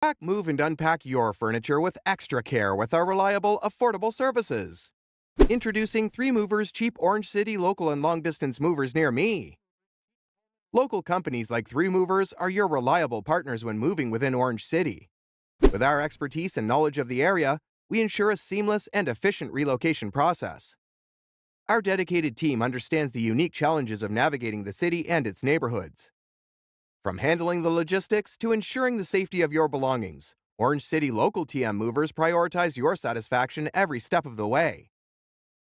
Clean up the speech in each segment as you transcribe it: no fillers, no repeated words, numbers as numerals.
Pack, move, and unpack your furniture with extra care with our reliable, affordable services. Introducing 3 Movers cheap Orange City local and long distance movers near me. Local companies like 3 Movers are your reliable partners when moving within Orange City. With our expertise and knowledge of the area, we ensure a seamless and efficient relocation process. Our dedicated team understands the unique challenges of navigating the city and its neighborhoods. From handling the logistics to ensuring the safety of your belongings, Orange City local TM movers prioritize your satisfaction every step of the way.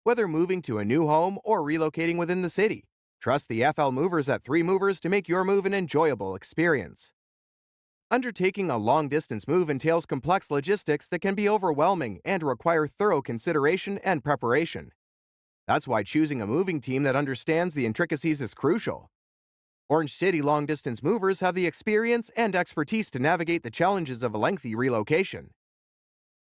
Whether moving to a new home or relocating within the city, trust the FL movers at 3 Movers to make your move an enjoyable experience. Undertaking a long-distance move entails complex logistics that can be overwhelming and require thorough consideration and preparation. That's why choosing a moving team that understands the intricacies is crucial. Orange City long-distance movers have the experience and expertise to navigate the challenges of a lengthy relocation.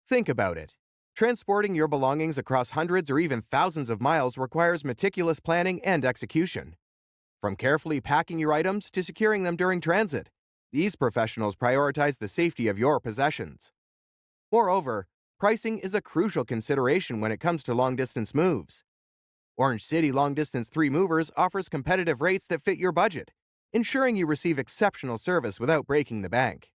Think about it. Transporting your belongings across hundreds or even thousands of miles requires meticulous planning and execution. From carefully packing your items to securing them during transit, these professionals prioritize the safety of your possessions. Moreover, pricing is a crucial consideration when it comes to long-distance moves. Orange City Long Distance 3 Movers offers competitive rates that fit your budget, ensuring you receive exceptional service without breaking the bank.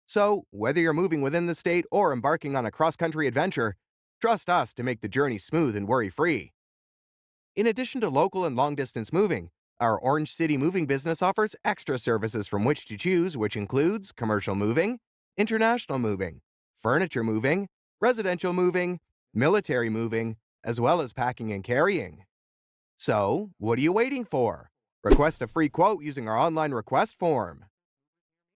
So, whether you're moving within the state or embarking on a cross-country adventure, trust us to make the journey smooth and worry-free. In addition to local and long-distance moving, our Orange City moving business offers extra services from which to choose, which includes commercial moving, international moving, furniture moving, residential moving, military moving, as well as packing and carrying. So, what are you waiting for? Request a free quote using our online request form.